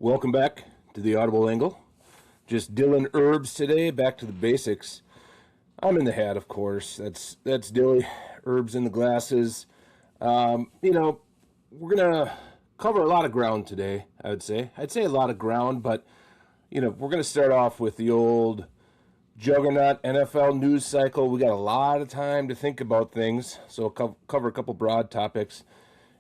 Welcome back to the Audible Angle. Just Dylan Herbs today, back to the basics. I'm in the hat, of course. That's Dilly. Herbs in the glasses. We're gonna cover a lot of ground today. I'd say a lot of ground, but we're gonna start off with the old juggernaut NFL news cycle. We got a lot of time to think about things, so I'll cover a couple broad topics.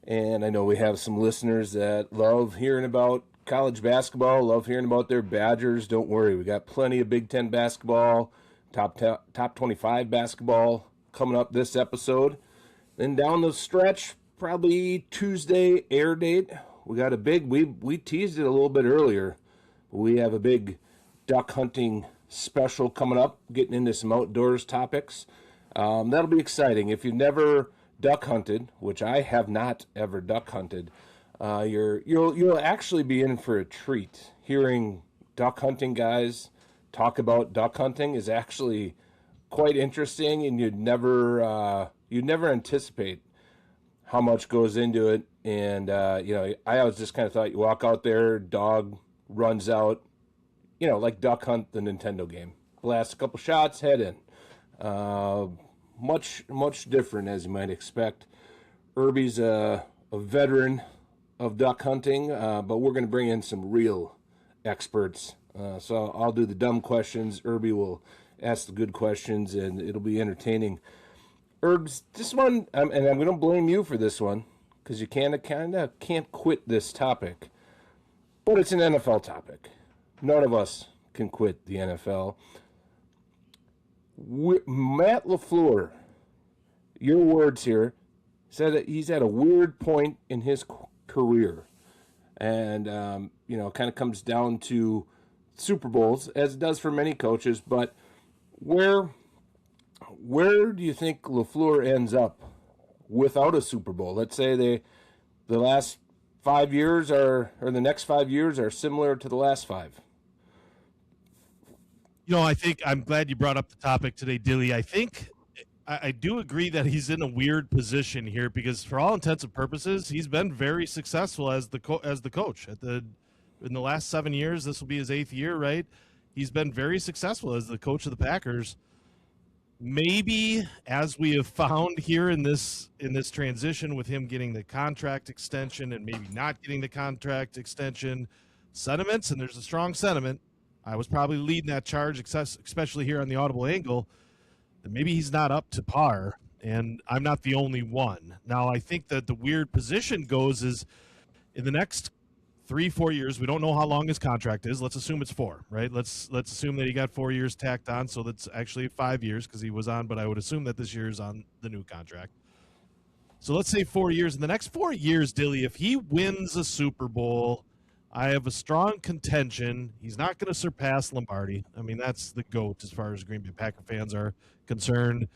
And I know we have some listeners that love hearing about college basketball, love hearing about their Badgers. Don't worry, we got plenty of Big Ten basketball, top 25 basketball coming up this episode. Then down the stretch, probably Tuesday air date. We got a big, we teased it a little bit earlier, but we have a big duck hunting special coming up, getting into some outdoors topics. That'll be exciting. If you've never duck hunted, which I have not ever duck hunted, you'll actually be in for a treat. Hearing duck hunting guys talk about duck hunting is actually quite interesting, and you'd never anticipate how much goes into it. And I always just kind of thought you walk out there, dog runs out, like Duck Hunt, the Nintendo game, blast a couple shots, head in. Much different, as you might expect. Irby's a veteran of duck hunting, but we're going to bring in some real experts. So I'll do the dumb questions. Irby will ask the good questions, and it'll be entertaining. Herbs, this one, and I'm going to blame you for this one, because you kind of can't quit this topic. But it's an NFL topic. None of us can quit the NFL. Matt LaFleur, your words here, said that he's at a weird point in his career. And, kind of comes down to Super Bowls, as it does for many coaches. But where do you think LaFleur ends up without a Super Bowl? Let's say the last 5 years or the next 5 years are similar to the last five. I think I'm glad you brought up the topic today, Dilly. I think I do agree that he's in a weird position here because, for all intents and purposes, he's been very successful as the coach. In the last 7 years, this will be his 8th year, right? He's been very successful as the coach of the Packers. Maybe, as we have found here in this transition with him getting the contract extension and maybe not getting the contract extension, sentiments, and there's a strong sentiment. I was probably leading that charge, especially here on the Audible Angle, that maybe he's not up to par, and I'm not the only one. Now, I think that the weird position goes is in the next 3-4 years, we don't know how long his contract is. Let's assume it's 4, right? Let's assume that he got 4 years tacked on, so that's actually 5 years because he was on, but I would assume that this year is on the new contract. So let's say 4 years. In the next 4 years, Dilly, if he wins a Super Bowl, I have a strong contention he's not going to surpass Lombardi. I mean, that's the GOAT as far as Green Bay Packer fans are concerned.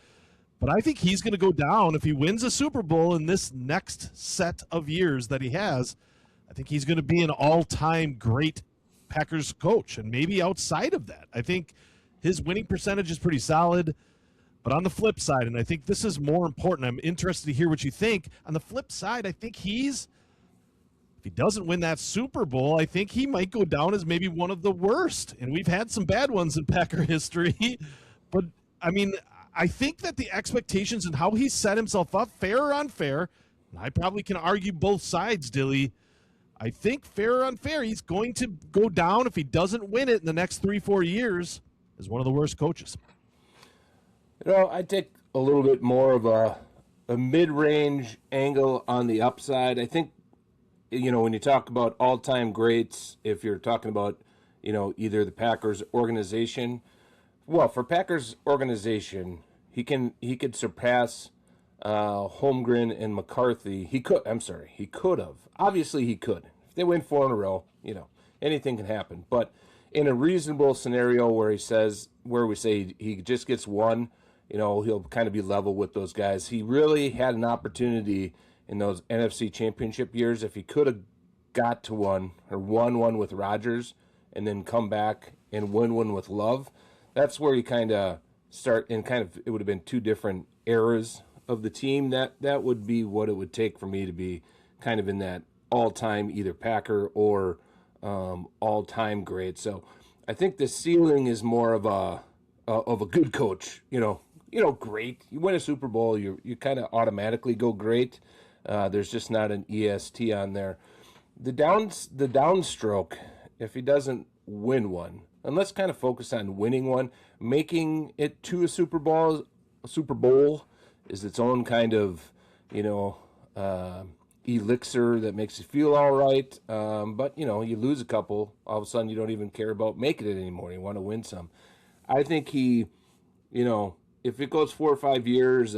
But I think he's going to go down if he wins a Super Bowl in this next set of years that he has. I think he's going to be an all-time great Packers coach, and maybe outside of that. I think his winning percentage is pretty solid. But on the flip side, and I think this is more important, I'm interested to hear what you think. On the flip side, I think if he doesn't win that Super Bowl, I think he might go down as maybe one of the worst. And we've had some bad ones in Packer history. But, I mean, I think that the expectations and how he set himself up, fair or unfair, and I probably can argue both sides, Dilly. I think fair or unfair, he's going to go down if he doesn't win it in the next 3-4 years as one of the worst coaches. I take a little bit more of a mid-range angle on the upside. I think, when you talk about all-time greats, if you're talking about, either the Packers organization, well, for Packers organization, he could surpass Holmgren and McCarthy. He could have. Obviously, he could. If they win 4 in a row, anything can happen. But in a reasonable scenario where we say he just gets one, he'll kind of be level with those guys. He really had an opportunity in those NFC Championship years. If he could have got to one or won one with Rodgers and then come back and win one with Love, that's where you kind of start, and it would have been 2 different eras of the team. That would be what it would take for me to be kind of in that all-time either Packer or all-time great. So I think the ceiling is more of a good coach. Great. You win a Super Bowl, you kind of automatically go great. There's just not an EST on there. The downstroke, if he doesn't win one, and let's kind of focus on winning one, making it to a Super Bowl. A Super Bowl is its own kind of, elixir that makes you feel all right. But you lose a couple, all of a sudden you don't even care about making it anymore. You want to win some. I think he, if it goes 4 or 5 years,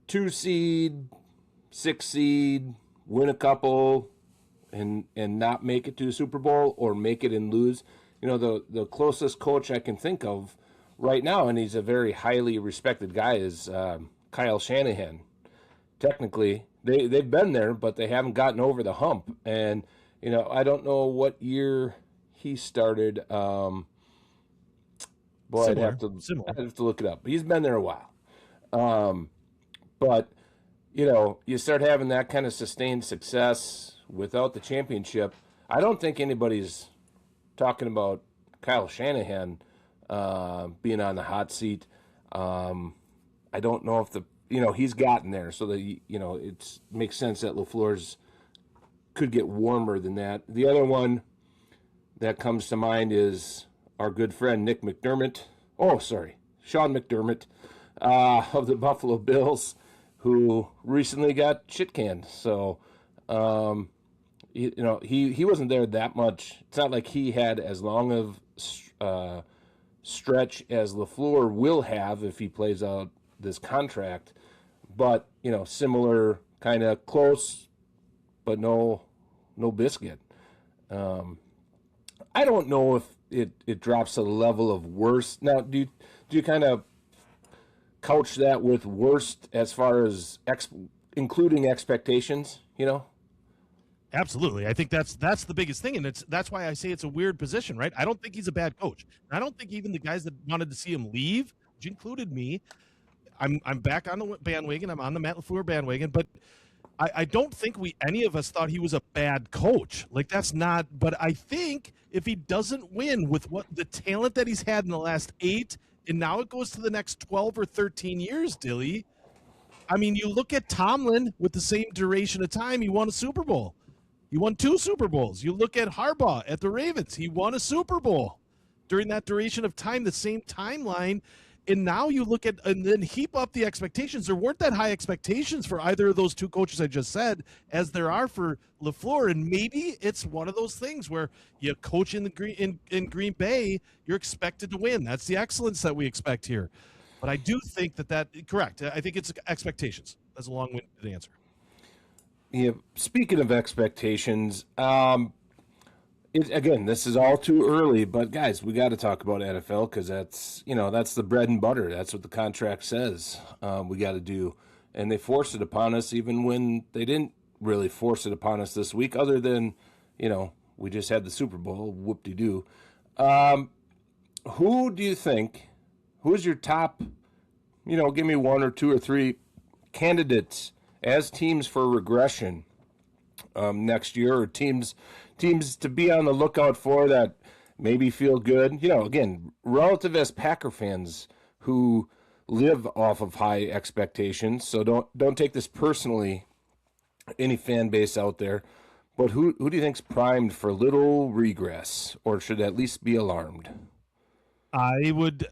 2 seed, 6 seed, win a couple, and not make it to the Super Bowl, or make it and lose. The closest coach I can think of right now, and he's a very highly respected guy, is Kyle Shanahan. Technically, they've been there, but they haven't gotten over the hump. And I don't know what year he started. I'd have to look it up. He's been there a while. But you start having that kind of sustained success without the championship. I don't think anybody's talking about Kyle Shanahan being on the hot seat. I don't know if he's gotten there, so that it makes sense that LaFleur's could get warmer than that. The other one that comes to mind is our good friend Sean McDermott of the Buffalo Bills, who recently got shit canned. So, he wasn't there that much. It's not like he had as long of stretch as LaFleur will have if he plays out this contract. But, similar, kind of close, but no biscuit. I don't know if it drops to the level of worst. Now, do you kind of couch that with worst as far as including expectations, Absolutely. I think that's the biggest thing, and that's why I say it's a weird position, right? I don't think he's a bad coach. I don't think even the guys that wanted to see him leave, which included me, I'm back on the bandwagon. I'm on the Matt LaFleur bandwagon, but I don't think any of us thought he was a bad coach. Like, that's not. But I think if he doesn't win with what the talent that he's had in the last 8, and now it goes to the next 12 or 13 years, Dilly. I mean, you look at Tomlin with the same duration of time, he won a Super Bowl. He won 2 Super Bowls. You look at Harbaugh at the Ravens, he won a Super Bowl during that duration of time, the same timeline. And now you look at and then heap up the expectations. There weren't that high expectations for either of those 2 coaches I just said as there are for LaFleur. And maybe it's one of those things where you coach in Green Bay, you're expected to win. That's the excellence that we expect here. But I do think that correct. I think it's expectations. That's a long-winded answer. Yeah. Speaking of expectations, again, this is all too early, but guys, we got to talk about NFL because that's the bread and butter. That's what the contract says we got to do, and they forced it upon us even when they didn't really force it upon us this week. Other than we just had the Super Bowl, whoop-de-doo. Who do you think? Who's your top? Give me 1 or 2 or 3 candidates as teams for regression next year, or teams to be on the lookout for that maybe feel good. Again, relative as Packer fans who live off of high expectations. So don't take this personally, any fan base out there. But who do you think's primed for little regress, or should at least be alarmed? I think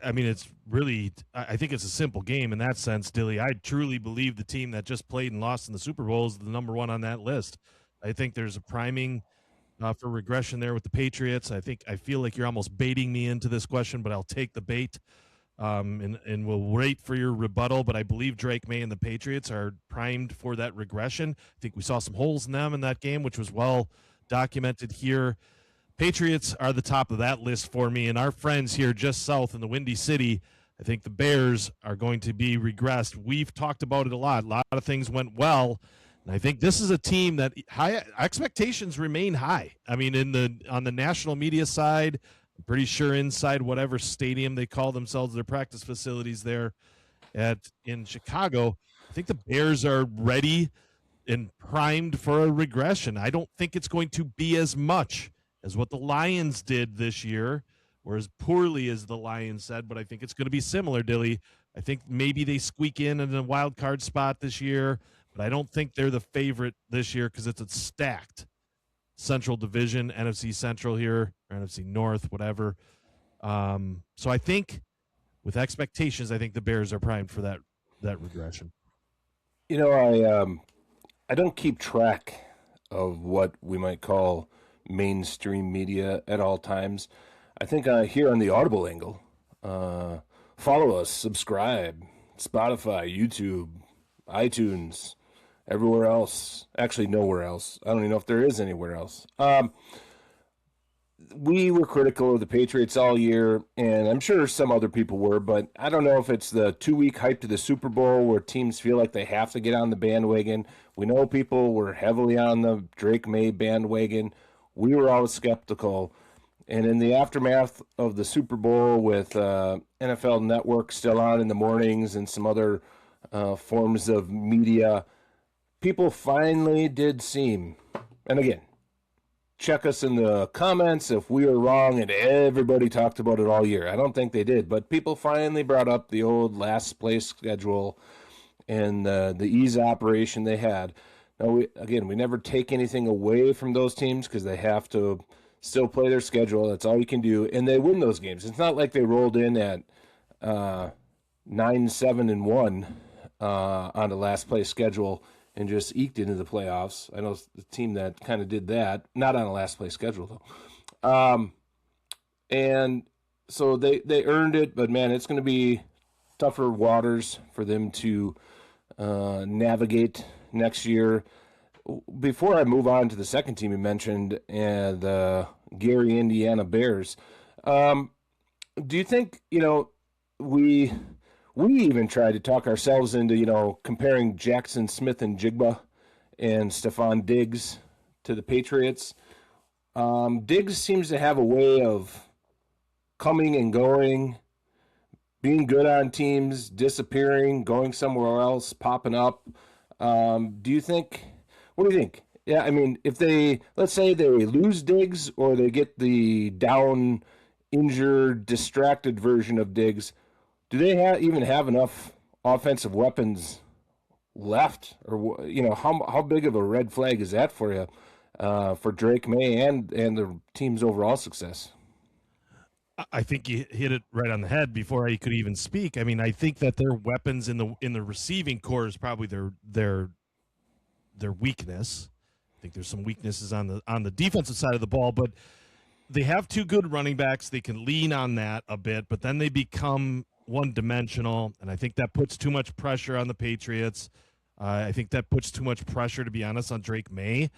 it's a simple game in that sense, Dilly. I truly believe the team that just played and lost in the Super Bowl is the number 1 on that list. I think there's a priming for regression there with the Patriots. I feel like you're almost baiting me into this question, but I'll take the bait and we'll wait for your rebuttal. But I believe Drake May and the Patriots are primed for that regression. I think we saw some holes in them in that game, which was well documented here. Patriots are the top of that list for me, and our friends here just south in the Windy City, I think the Bears are going to be regressed. We've talked about it a lot. A lot of things went well, and I think this is a team that high expectations remain high. I mean, on the national media side, I'm pretty sure inside whatever stadium they call themselves, their practice facilities there in Chicago, I think the Bears are ready and primed for a regression. I don't think it's going to be as much as what the Lions did this year, or as poorly as the Lions said, but I think it's going to be similar, Dilly. I think maybe they squeak in a wild card spot this year, but I don't think they're the favorite this year because it's a stacked Central Division, NFC Central here, or NFC North, whatever. So I think with expectations, I think the Bears are primed for that regression. I don't keep track of what we might call mainstream media at all times. I think here on the Audible angle, follow us, subscribe, Spotify, YouTube, iTunes, everywhere else. Actually, nowhere else. I don't even know if there is anywhere else. We were critical of the Patriots all year, and I'm sure some other people were, but I don't know if it's the 2-week hype to the Super Bowl where teams feel like they have to get on the bandwagon. We know people were heavily on the Drake May bandwagon. We were always skeptical. And in the aftermath of the Super Bowl with NFL Network still on in the mornings and some other forms of media, people finally did seem, and again, check us in the comments if we were wrong, and everybody talked about it all year. I don't think they did, but people finally brought up the old last place schedule and the ease operation they had. Now, we never take anything away from those teams because they have to still play their schedule. That's all you can do, and they win those games. It's not like they rolled in at 9-7-1 on the last place schedule and just eked into the playoffs. I know the team that kind of did that, not on a last place schedule though. And so they earned it, but man, it's going to be tougher waters for them to navigate next year. Before I move on to the second team you mentioned, and the Gary Indiana Bears, do you think, we even tried to talk ourselves into, comparing Jackson Smith and Jigba and Stephon Diggs to the Patriots? Diggs seems to have a way of coming and going, being good on teams, disappearing, going somewhere else, popping up. What do you think? Yeah, I mean, let's say they lose Diggs or they get the down, injured, distracted version of Diggs, do they even have enough offensive weapons left? Or, how big of a red flag is that for you, for Drake May and the team's overall success? I think you hit it right on the head before I could even speak. I mean, I think that their weapons in the receiving core is probably their weakness. I think there's some weaknesses on the defensive side of the ball, but they have two good running backs. They can lean on that a bit, but then they become one-dimensional, and I think that puts too much pressure on the Patriots. I think that puts too much pressure, to be honest, on Drake May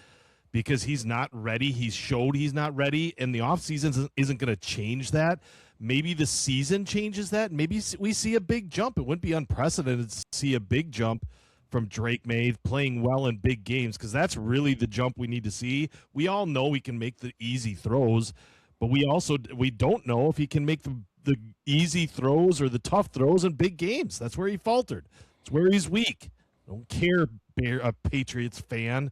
because he's not ready. He's showed he's not ready, and the offseason isn't going to change that. Maybe the season changes that. Maybe we see a big jump. It wouldn't be unprecedented to see a big jump from Drake May playing well in big games because that's really the jump we need to see. We all know he can make the easy throws, but we don't know if he can make the easy throws or the tough throws in big games. That's where he faltered. It's where he's weak. I don't care, a Patriots fan,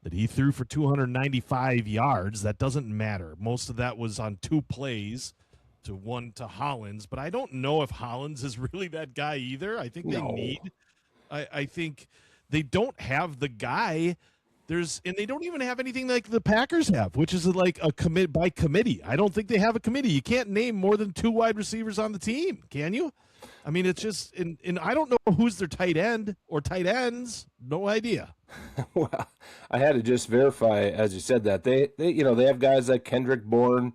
that he threw for 295 yards. That doesn't matter. Most of that was on 2 plays to one to Hollins, but I don't know if Hollins is really that guy either. I think I think they don't have the guy. And they don't even have anything like the Packers have, which is like a commit by committee. I don't think they have a committee. You can't name more than 2 wide receivers on the team, can you? I mean, it's just, and I don't know who's their tight end or tight ends. No idea. Well, I had to just verify, as you said that they have guys like Kendrick Bourne.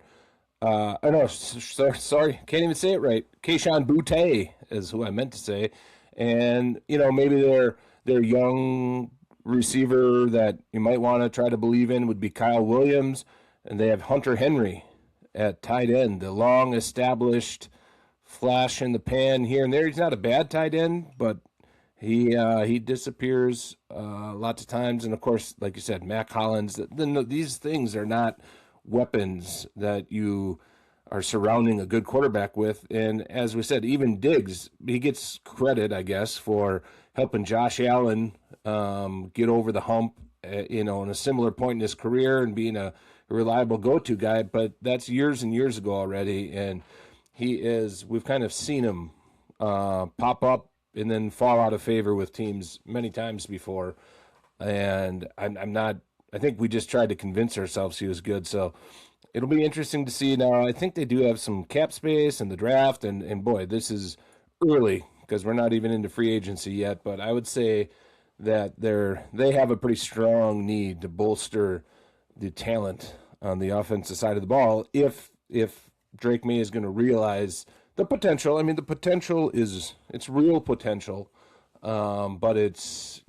Sorry, can't even say it right. Kayshon Boutte is who I meant to say, and maybe their young receiver that you might want to try to believe in would be Kyle Williams, and they have Hunter Henry at tight end, the long established flash in the pan here and there. He's not a bad tight end, but he disappears lots of times. And of course, like you said, Mac Hollins. These things are not weapons that you are surrounding a good quarterback with. And as we said, even Diggs, he gets credit, I guess, for helping Josh Allen get over the hump, in a similar point in his career and being a reliable go-to guy. But that's years and years ago already, and we've kind of seen him pop up and then fall out of favor with teams many times before. And I think we just tried to convince ourselves he was good. So it'll be interesting to see. Now, I think they do have some cap space in the draft, and boy, this is early because we're not even into free agency yet. But I would say that they have a pretty strong need to bolster the talent on the offensive side of the ball if Drake May is going to realize the potential. I mean, the potential it's real potential, but it's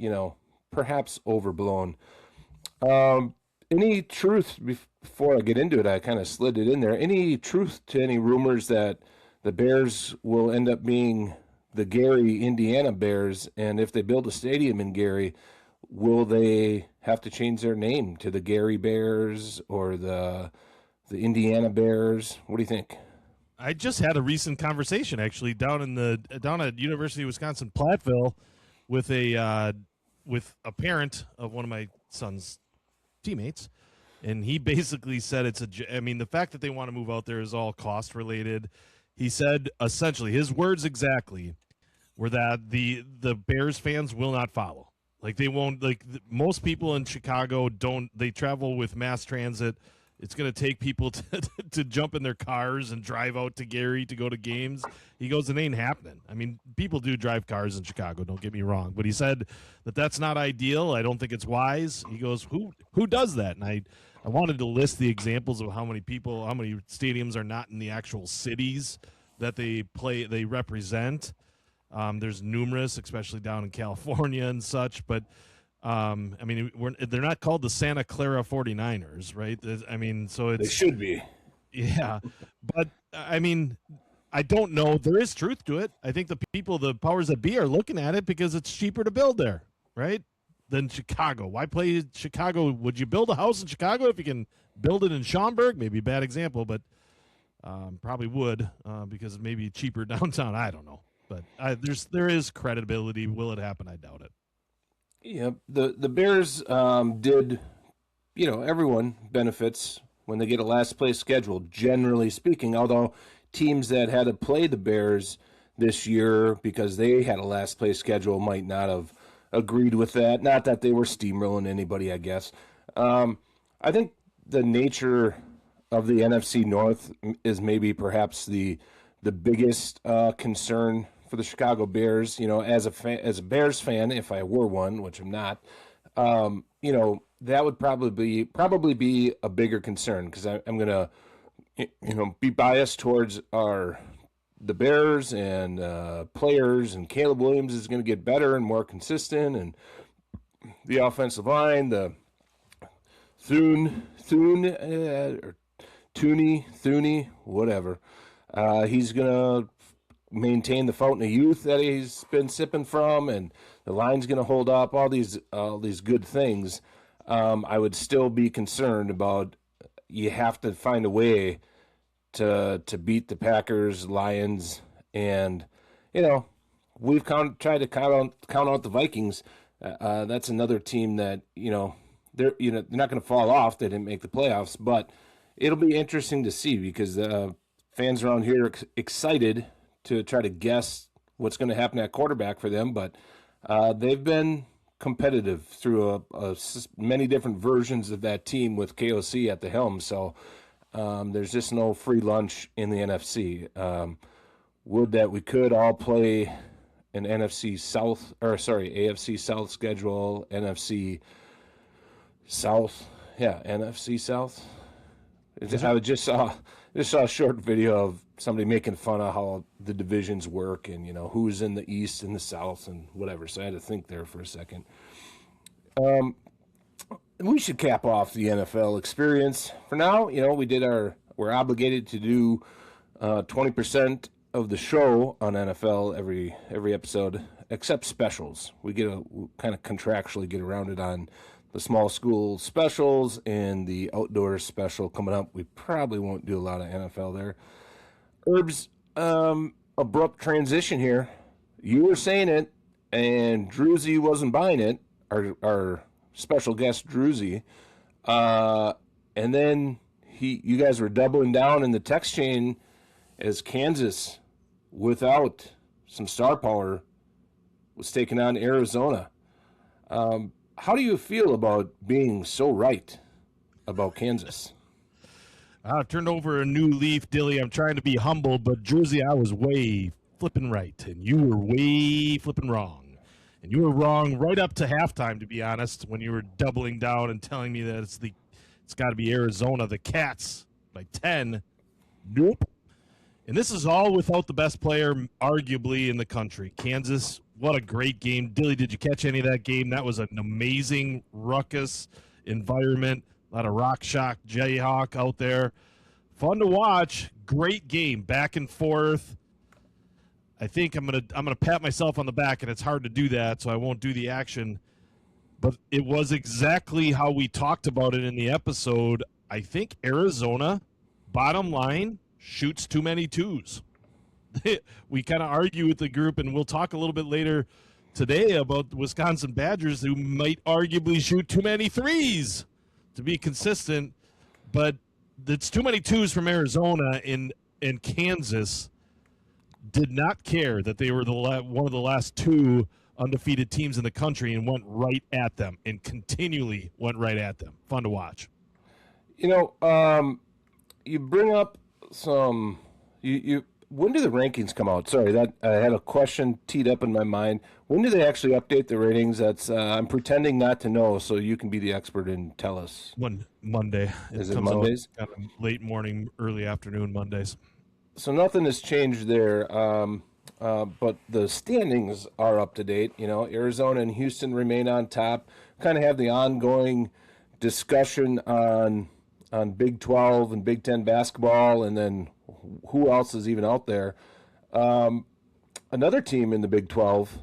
perhaps overblown. Any truth before I get into it? I kind of slid it in there. Any truth to any rumors that the Bears will end up being the Gary, Indiana Bears, and if they build a stadium in Gary, will they have to change their name to the Gary Bears or the Indiana Bears? What do you think? I just had a recent conversation actually down at University of Wisconsin Platteville with a parent of one of my son's teammates, and he basically said the fact that they want to move out there is all cost related. He said essentially his words exactly were that the Bears fans will not follow. Like they won't, most people in Chicago they travel with mass transit. It's going to take people to jump in their cars and drive out to Gary to go to games. He goes, it ain't happening. I mean, people do drive cars in Chicago, don't get me wrong. But he said that that's not ideal. I don't think it's wise. He goes, who does that? And I wanted to list the examples of how many stadiums are not in the actual cities that they represent. There's numerous, especially down in California and such. But they're not called the Santa Clara 49ers, right? So they should be. Yeah. But, I don't know. There is truth to it. I think the powers that be are looking at it because it's cheaper to build there, right, than Chicago. Why play Chicago? Would you build a house in Chicago if you can build it in Schaumburg? Maybe a bad example, but probably would because it may be cheaper downtown. I don't know. But there is credibility. Will it happen? I doubt it. Yeah, the Bears did, everyone benefits when they get a last place schedule, generally speaking, although teams that had to play the Bears this year because they had a last place schedule might not have agreed with that. Not that they were steamrolling anybody, I guess. I think the nature of the NFC North is maybe perhaps the biggest concern for the Chicago Bears. As a Bears fan, if I were one, which I'm not, that would probably be a bigger concern because I'm gonna, be biased towards the Bears and players, and Caleb Williams is going to get better and more consistent, and the offensive line, the Thune, whatever. He's going to maintain the fountain of youth that he's been sipping from, and the line's going to hold up, all these good things. I would still be concerned about, you have to find a way to beat the Packers, Lions, and we've tried to count out the Vikings. That's another team that they're not going to fall off. They didn't make the playoffs, but it'll be interesting to see because fans around here are excited to try to guess what's going to happen at quarterback for them, but they've been competitive through many different versions of that team with KOC at the helm. So there's just no free lunch in the NFC. Would that we could all play an AFC South schedule, NFC South. Yeah, NFC South. I just saw a short video of somebody making fun of how the divisions work and, who's in the East and the South and whatever. So I had to think there for a second. We should cap off the NFL experience. For now, we're obligated to do 20% of the show on NFL every episode, except specials. We kind of contractually get around it on the small school specials and the outdoor special coming up. We probably won't do a lot of NFL there. Herb's abrupt transition here. You were saying it and Druzy wasn't buying it. Our special guest Druzy, and then you guys were doubling down in the text chain as Kansas, without some star power, was taking on Arizona. How do you feel about being so right about Kansas? I've turned over a new leaf, Dilly. I'm trying to be humble, but Jersey, I was way flipping right, and you were way flipping wrong. And you were wrong right up to halftime, to be honest, when you were doubling down and telling me that it's got to be Arizona, the Cats, by 10. Nope. And this is all without the best player, arguably, in the country. Kansas, what a great game. Dilly, did you catch any of that game? That was an amazing, ruckus environment. A lot of rock shock Jayhawk out there. Fun to watch. Great game, back and forth. I think I'm gonna pat myself on the back, and it's hard to do that, so I won't do the action. But it was exactly how we talked about it in the episode. I think Arizona, bottom line, shoots too many twos. We kind of argue with the group, and we'll talk a little bit later today about the Wisconsin Badgers, who might arguably shoot too many threes to be consistent. But it's too many twos from Arizona, and Kansas did not care that they were one of the last two undefeated teams in the country and went right at them and continually went right at them. Fun to watch. You bring up some when do the rankings come out? Sorry, that I had a question teed up in my mind. When do they actually update the ratings? That's I'm pretending not to know, so you can be the expert and tell us. Monday. Is it Mondays? Kind of late morning, early afternoon Mondays. So nothing has changed there, but the standings are up to date. Arizona and Houston remain on top. Kind of have the ongoing discussion on Big 12 and Big 10 basketball, and then who else is even out there. Another team in the Big 12,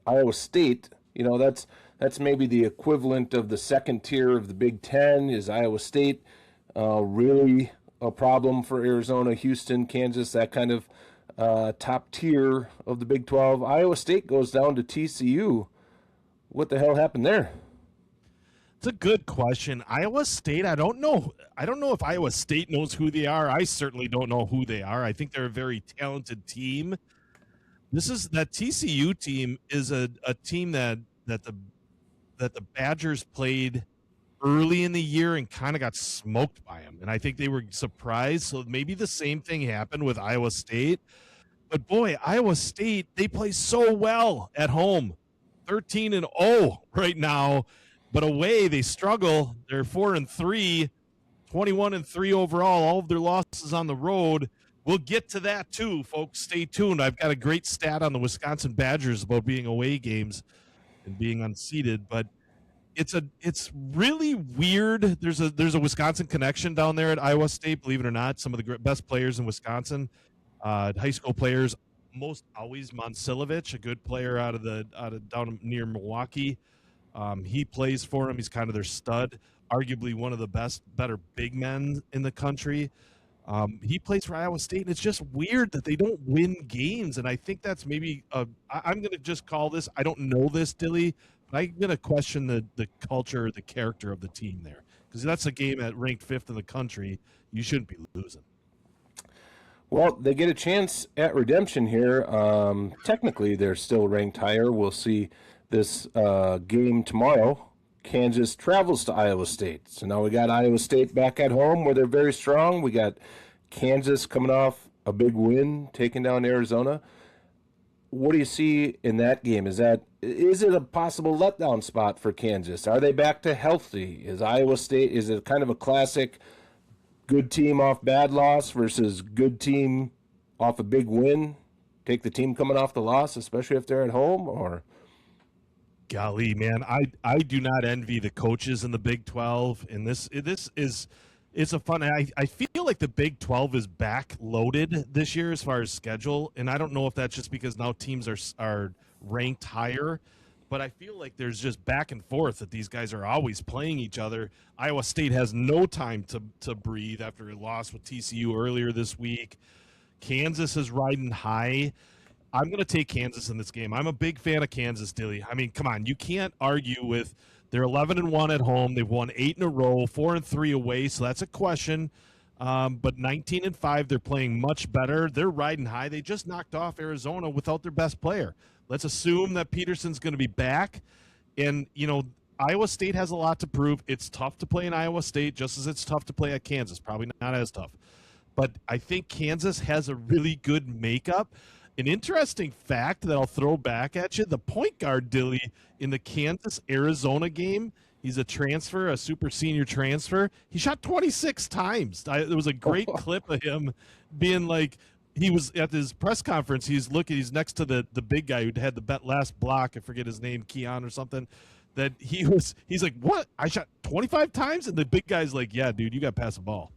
Iowa State. That's maybe the equivalent of the second tier of the Big 10. Is Iowa State really a problem for Arizona, Houston, Kansas, that kind of top tier of the Big 12? Iowa State goes down to TCU. What the hell happened there? It's a good question. Iowa State, I don't know. I don't know if Iowa State knows who they are. I certainly don't know who they are. I think they're a very talented team. That TCU team is a team that the Badgers played early in the year and kind of got smoked by them. And I think they were surprised. So maybe the same thing happened with Iowa State. But boy, Iowa State, they play so well at home. 13-0 right now. But away, they struggle. They're 4-3, 21-3 overall. All of their losses on the road. We'll get to that too, folks. Stay tuned. I've got a great stat on the Wisconsin Badgers about being away games and being unseeded. But it's really weird. There's a Wisconsin connection down there at Iowa State. Believe it or not, some of the best players in Wisconsin, high school players, most always Monsilovich, a good player out of down near Milwaukee. He plays for him. He's kind of their stud, arguably one of the better big men in the country. He plays for Iowa State, and it's just weird that they don't win games. And I think that's maybe I'm going to just call this, I don't know this, Dilly, but I'm going to question the culture, the character of the team there. Because that's a game at ranked 5th in the country. You shouldn't be losing. Well, they get a chance at redemption here. Technically, they're still ranked higher. We'll see this game tomorrow. Kansas travels to Iowa State. So now we got Iowa State back at home where they're very strong. We got Kansas coming off a big win, taking down Arizona. What do you see in that game? Is it a possible letdown spot for Kansas? Are they back to healthy? Is it kind of a classic good team off bad loss versus good team off a big win? Take the team coming off the loss, especially if they're at home, or... Golly, man, I do not envy the coaches in the Big 12, and it's a fun. I feel like the Big 12 is back loaded this year as far as schedule, and I don't know if that's just because now teams are ranked higher, but I feel like there's just back and forth that these guys are always playing each other. Iowa State has no time to breathe after a loss with TCU earlier this week. Kansas is riding high. I'm going to take Kansas in this game. I'm a big fan of Kansas, Dilly. I mean, come on, you can't argue with they're 11-1 at home. They've won 8 in a row, 4-3 away, so that's a question. But 19-5, they're playing much better. They're riding high. They just knocked off Arizona without their best player. Let's assume that Peterson's going to be back. And, Iowa State has a lot to prove. It's tough to play in Iowa State, just as it's tough to play at Kansas. Probably not as tough. But I think Kansas has a really good makeup. An interesting fact that I'll throw back at you, the point guard, Dilly, in the Kansas-Arizona game, he's a transfer, a super senior transfer. He shot 26 times. There was a great clip of him being like, he was at his press conference. He's next to the big guy who had the last block. I forget his name, Keon or something. That he's like, what? I shot 25 times? And the big guy's like, yeah, dude, you got to pass the ball.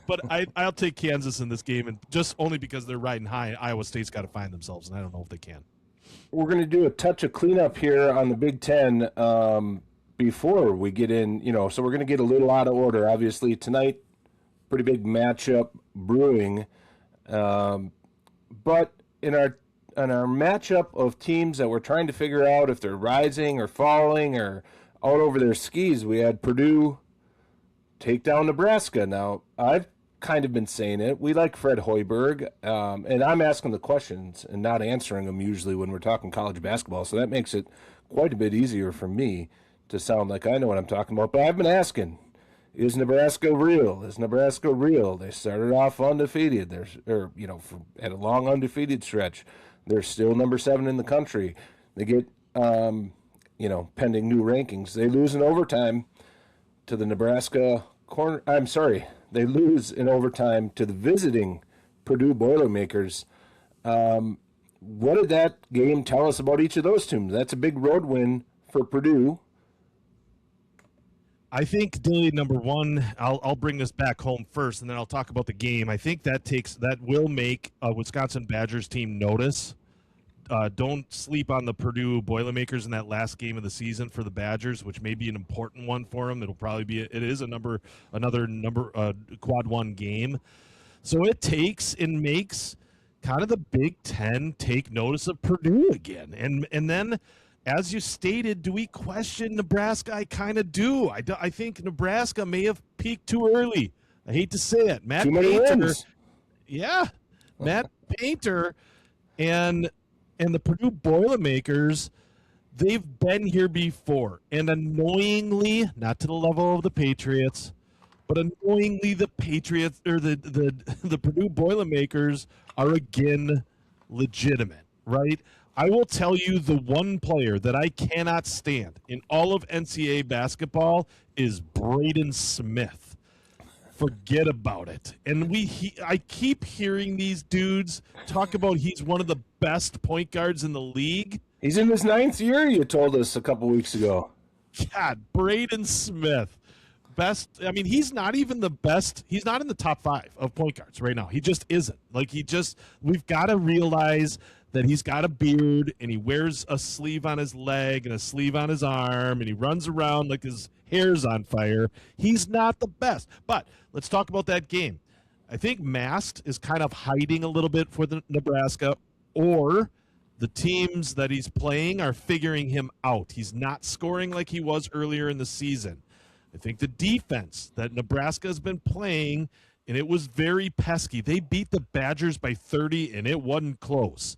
But I'll take Kansas in this game, and just only because they're riding high. Iowa State's got to find themselves, and I don't know if they can. We're going to do a touch of cleanup here on the Big Ten before we get in, so we're going to get a little out of order. Obviously, tonight, pretty big matchup brewing. But in our matchup of teams that we're trying to figure out if they're rising or falling or out over their skis, we had Purdue take down Nebraska. Now, I've kind of been saying it. We like Fred Hoiberg, and I'm asking the questions and not answering them usually when we're talking college basketball, so that makes it quite a bit easier for me to sound like I know what I'm talking about. But I've been asking, is Nebraska real? Is Nebraska real? They started off undefeated. Had a long undefeated stretch. They're still number 7 in the country. They get, pending new rankings. They lose in overtime to the Nebraska corner. I'm sorry. They lose in overtime to the visiting Purdue Boilermakers. What did that game tell us about each of those teams? That's a big road win for Purdue. I think, Dilly, number one, I'll bring this back home first, and then I'll talk about the game. I think that will make a Wisconsin Badgers team notice. Don't sleep on the Purdue Boilermakers in that last game of the season for the Badgers, which may be an important one for them. It'll probably be another quad 1 game. So it takes and makes kind of the Big Ten take notice of Purdue again, and then. As you stated, do we question Nebraska? I kind of do. I think Nebraska may have peaked too early. I hate to say it. Matt Painter, Matt Painter and the Purdue Boilermakers, they've been here before. And annoyingly, not to the level of the Patriots, but annoyingly the Patriots or the Purdue Boilermakers are again legitimate, right? I will tell you the one player that I cannot stand in all of NCAA basketball is Braden Smith. Forget about it. And I keep hearing these dudes talk about he's one of the best point guards in the league. He's in his 9th year, you told us a couple weeks ago. God, Braden Smith. He's not even the best. He's not in the top 5 of point guards right now. He just isn't. We've got to realize that he's got a beard and he wears a sleeve on his leg and a sleeve on his arm and he runs around like his hair's on fire. He's not the best. But let's talk about that game. I think Mast is kind of hiding a little bit for the Nebraska, or the teams that he's playing are figuring him out. He's not scoring like he was earlier in the season. I think the defense that Nebraska has been playing, and it was very pesky. They beat the Badgers by 30, and it wasn't close.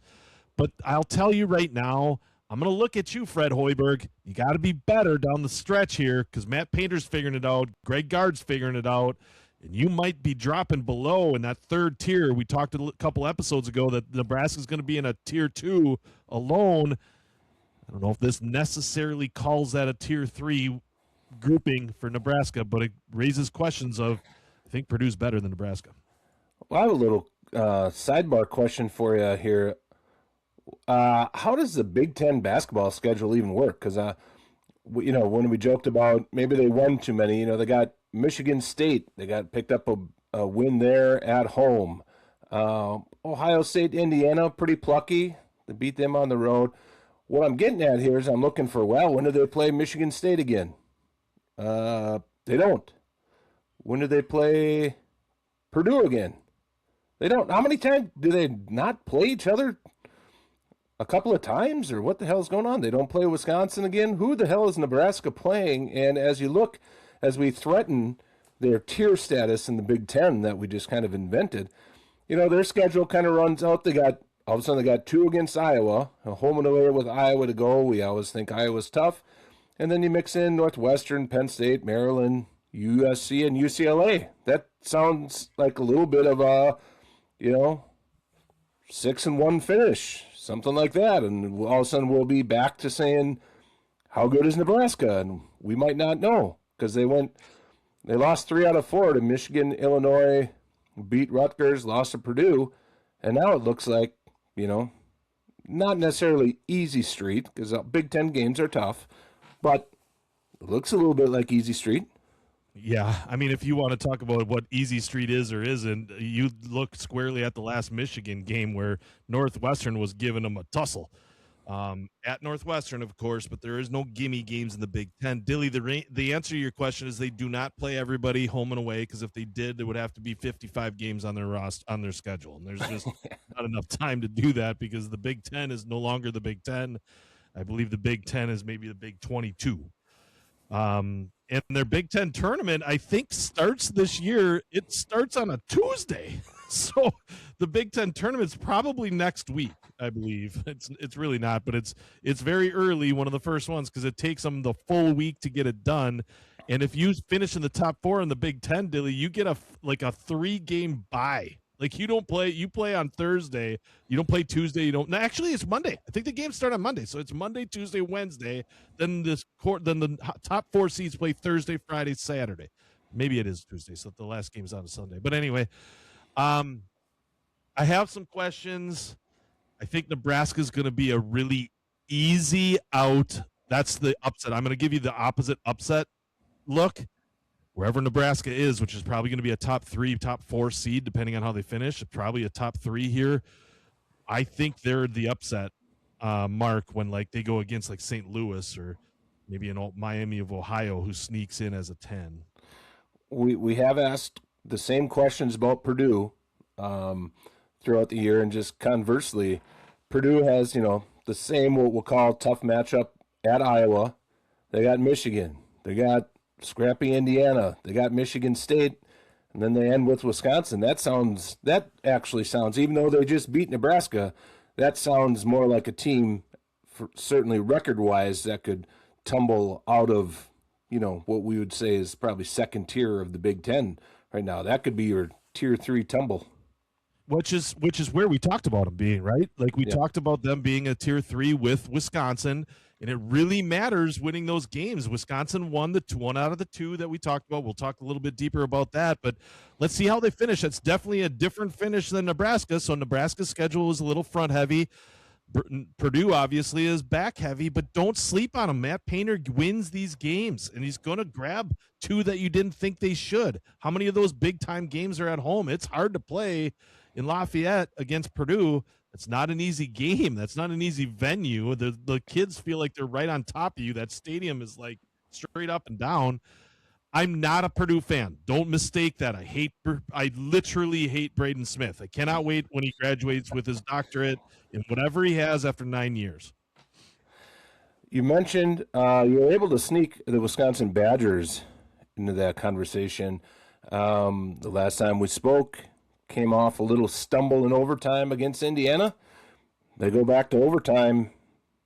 But I'll tell you right now, I'm going to look at you, Fred Hoiberg. You got to be better down the stretch here because Matt Painter's figuring it out. Greg Gard's figuring it out. And you might be dropping below in that 3rd tier. We talked a couple episodes ago that Nebraska's going to be in a tier 2 alone. I don't know if this necessarily calls that a tier 3 grouping for Nebraska, but it raises questions of, I think Purdue's better than Nebraska. Well, I have a little sidebar question for you here. How does the Big Ten basketball schedule even work? Because, when we joked about maybe they won too many, they got Michigan State. They got picked up a win there at home. Ohio State, Indiana, pretty plucky. They beat them on the road. What I'm getting at here is I'm looking for, when do they play Michigan State again? They don't. When do they play Purdue again? They don't. How many times do they not play each other? A couple of times, or what the hell is going on? They don't play Wisconsin again. Who the hell is Nebraska playing? And as you look, as we threaten their tier status in the Big Ten that we just kind of invented, their schedule kind of runs out. All of a sudden they got 2 against Iowa, a home and away with Iowa to go. We always think Iowa's tough. And then you mix in Northwestern, Penn State, Maryland, USC, and UCLA. That sounds like a little bit of a, 6-1 finish, something like that. And all of a sudden we'll be back to saying, how good is Nebraska? And we might not know, because they lost 3 out of 4 to Michigan, Illinois, beat Rutgers, lost to Purdue. And now it looks like, not necessarily easy street, because Big Ten games are tough, but it looks a little bit like easy street. Yeah, I mean, if you want to talk about what easy street is or isn't, you look squarely at the last Michigan game where Northwestern was giving them a tussle. At Northwestern, of course, but there is no gimme games in the Big Ten. Dilly, the answer to your question is they do not play everybody home and away, because if they did, there would have to be 55 games on their schedule, and there's just not enough time to do that, because the Big Ten is no longer the Big Ten. I believe the Big Ten is maybe the Big 22. And their Big Ten tournament, I think, starts this year. It starts on a Tuesday. So the Big Ten tournament's probably next week, I believe. It's really not, but it's very early, one of the first ones, because it takes them the full week to get it done. And if you finish in the top 4 in the Big Ten, Dilly, you get a 3-game bye. Like, you play on Thursday, you don't play Tuesday, no, actually it's Monday. I think the games start on Monday. So it's Monday, Tuesday, Wednesday. Then the top 4 seeds play Thursday, Friday, Saturday. Maybe it is Tuesday, so the last game's on a Sunday. But anyway, I have some questions. I think Nebraska's going to be a really easy out. That's the upset. I'm going to give you the opposite upset look. Wherever Nebraska is, which is probably going to be a top 3, top 4 seed, depending on how they finish, probably a top 3 here. I think they're the upset mark when they go against St. Louis or maybe an old Miami of Ohio, who sneaks in as a 10. We have asked the same questions about Purdue throughout the year, and just conversely, Purdue has the same what we'll call tough matchup at Iowa. They got Michigan. They got scrappy Indiana. They got Michigan State, and then they end with Wisconsin. That actually sounds, even though they just beat Nebraska, that sounds more like a team, certainly record-wise, that could tumble out of, what we would say is probably second tier of the Big Ten right now. That could be your tier 3 tumble. Which is where we talked about them being, right? We talked about them being a tier 3 with Wisconsin. And it really matters winning those games. Wisconsin won one out of the 2 that we talked about. We'll talk a little bit deeper about that, but let's see how they finish. It's definitely a different finish than Nebraska. So Nebraska's schedule is a little front heavy. Purdue obviously is back heavy, but don't sleep on him. Matt Painter wins these games, and he's going to grab 2 that you didn't think they should. How many of those big time games are at home? It's hard to play in Lafayette against Purdue. It's not an easy game. That's not an easy venue. The kids feel like they're right on top of you. That stadium is straight up and down. I'm not a Purdue fan. Don't mistake that. I literally hate Braden Smith. I cannot wait when he graduates with his doctorate in whatever he has after 9 years. You mentioned you were able to sneak the Wisconsin Badgers into that conversation. The last time we spoke, came off a little stumble in overtime against Indiana. They go back to overtime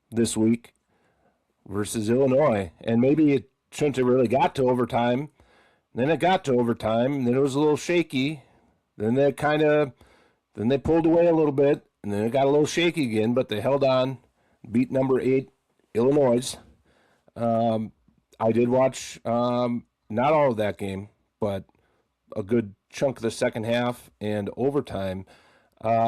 this week versus Illinois, and maybe it shouldn't have really got to overtime. Then it got to overtime, and then it was a little shaky. Then they pulled away a little bit, and then it got a little shaky again, but they held on, beat number 8 Illinois. I did watch not all of that game, but a good chunk of the second half and overtime.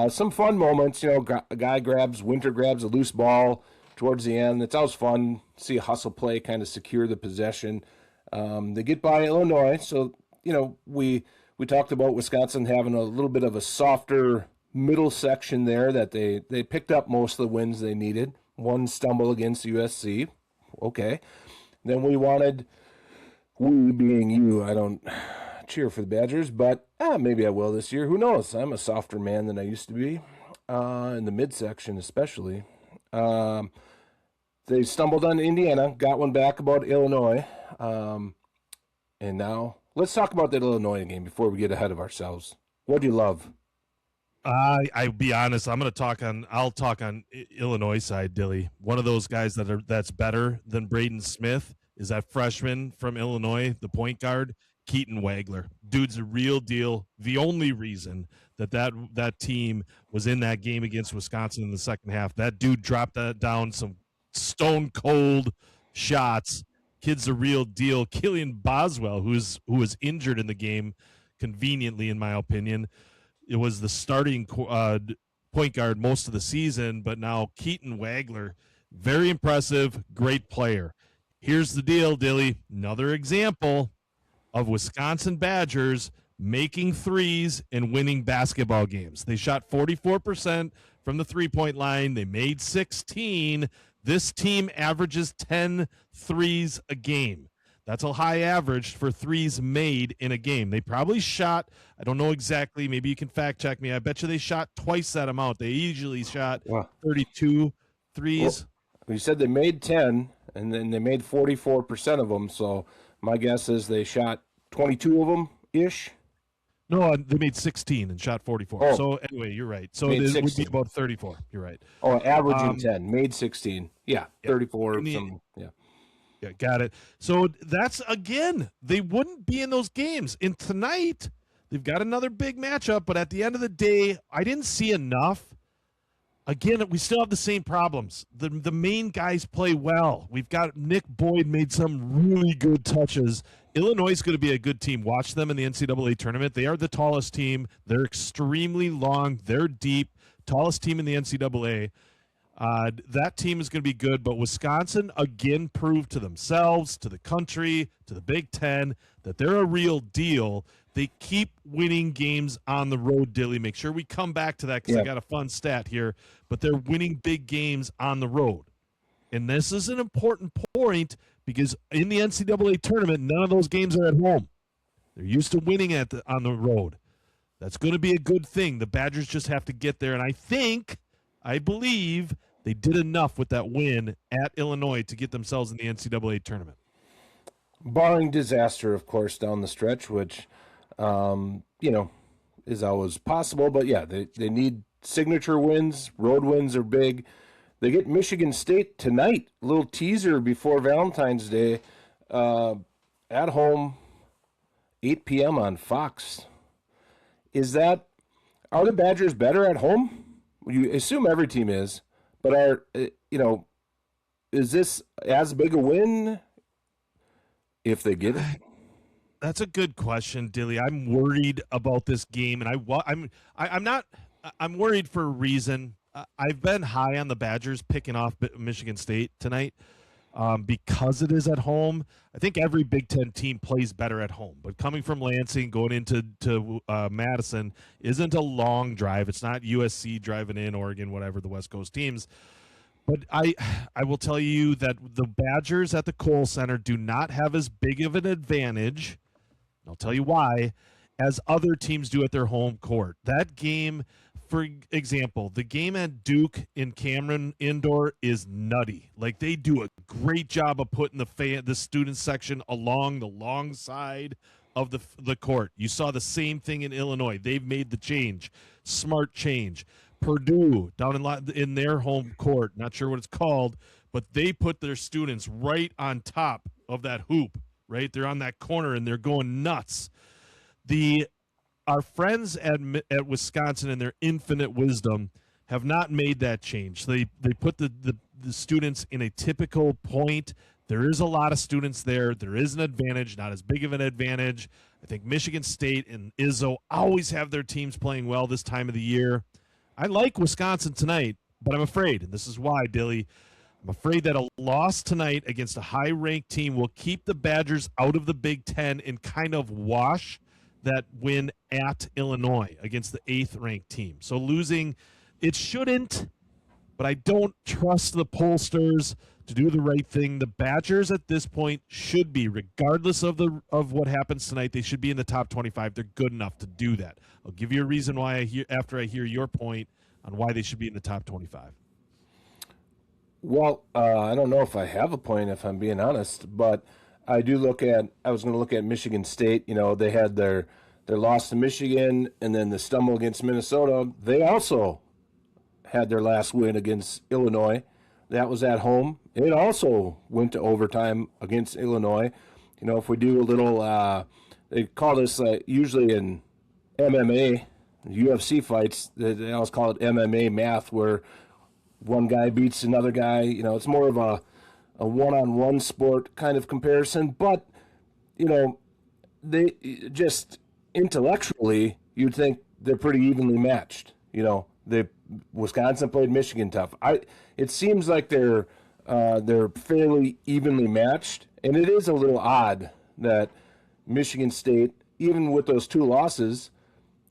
Some fun moments, a guy Winter grabs a loose ball towards the end. It's always fun to see a hustle play kind of secure the possession. They get by Illinois, so we talked about Wisconsin having a little bit of a softer middle section there, that they picked up most of the wins they needed. One stumble against USC, okay. Then we being you, I don't cheer for the Badgers, but maybe I will this year. Who knows? I'm a softer man than I used to be, in the midsection especially. They stumbled on Indiana, got one back about Illinois, and now let's talk about that Illinois game before we get ahead of ourselves. What do you love? I'll be honest. I'll talk on Illinois side, Dilly. One of those guys that's better than Braden Smith is that freshman from Illinois, the point guard, Keaton Wagler. Dude's a real deal. The only reason that team was in that game against Wisconsin in the second half, that dude dropped down some stone cold shots. Kid's a real deal. Killian Boswell, who was injured in the game, conveniently in my opinion. It was the starting point guard most of the season, but now Keaton Wagler, very impressive, great player. Here's the deal, Dilly. Another example of Wisconsin Badgers making threes and winning basketball games. They shot 44% from the three-point line. They made 16. This team averages 10 threes a game. That's a high average for threes made in a game. They probably shot, I don't know exactly, maybe you can fact check me. I bet you they shot twice that amount. They usually shot 32 threes. Well, you said they made 10, and then they made 44% of them, so my guess is they shot 22 of them-ish. No, they made 16 and shot 44. Oh. So anyway, you're right. So it would be about 34. You're right. Oh, averaging 10, made 16. Yeah, 34. Yeah, got it. So that's, again, they wouldn't be in those games. And tonight, they've got another big matchup, but at the end of the day, I didn't see enough. Again, we still have the same problems. The main guys play well. We've got Nick Boyd made some really good touches. Illinois is going to be a good team. Watch them in the NCAA tournament. They are the tallest team. They're extremely long. They're deep. Tallest team in the NCAA. That team is going to be good, but Wisconsin again proved to themselves, to the country, to the Big Ten, that they're a real deal. They keep winning games on the road, Dilly. Make sure we come back to that because I got a fun stat here. But they're winning big games on the road. And this is an important point because in the NCAA tournament, none of those games are at home. They're used to winning on the road. That's going to be a good thing. The Badgers just have to get there. And I believe they did enough with that win at Illinois to get themselves in the NCAA tournament. Barring disaster, of course, down the stretch, which, is always possible. But, yeah, they need signature wins. Road wins are big. They get Michigan State tonight. A little teaser before Valentine's Day. At home, 8 p.m. on Fox. Are the Badgers better at home? You assume every team is. But is this as big a win if they get it? That's a good question, Dilly. I'm worried about this game, and I'm worried for a reason. I've been high on the Badgers picking off Michigan State tonight because it is at home. I think every Big Ten team plays better at home, but coming from Lansing, going into Madison isn't a long drive. It's not USC driving in, Oregon, whatever, the West Coast teams. But I will tell you that the Badgers at the Kohl Center do not have as big of an advantage, I'll tell you why, as other teams do at their home court. That game, for example, the game at Duke in Cameron Indoor is nutty. Like, they do a great job of putting the student section along the long side of the court. You saw the same thing in Illinois. They've made the change. Smart change. Purdue, down in their home court, not sure what it's called, but they put their students right on top of that hoop, right? They're on that corner, and they're going nuts. Our friends at Wisconsin, in their infinite wisdom, have not made that change. They put the students in a typical point. There is a lot of students there. There is an advantage, not as big of an advantage. I think Michigan State and Izzo always have their teams playing well this time of the year. I like Wisconsin tonight, but I'm afraid, and this is why, Dilly, I'm afraid that a loss tonight against a high-ranked team will keep the Badgers out of the Big Ten and kind of wash that win at Illinois against the 8th-ranked team. So losing, it shouldn't, but I don't trust the pollsters to do the right thing. The Badgers at this point should be, regardless of what happens tonight, they should be in the top 25. They're good enough to do that. I'll give you a reason why after I hear your point on why they should be in the top 25. Well, I don't know if I have a point, if I'm being honest, but I was going to look at Michigan State. You know, they had their loss to Michigan and then the stumble against Minnesota. They also had their last win against Illinois. That was at home. It also went to overtime against Illinois. You know, if we do a little, they call this usually in MMA, UFC fights, they always call it MMA math, where one guy beats another guy. You know, it's more of a one-on-one sport kind of comparison. But, you know, they just intellectually, you'd think they're pretty evenly matched. You know, Wisconsin played Michigan tough. It seems like they're fairly evenly matched, and it is a little odd that Michigan State, even with those two losses,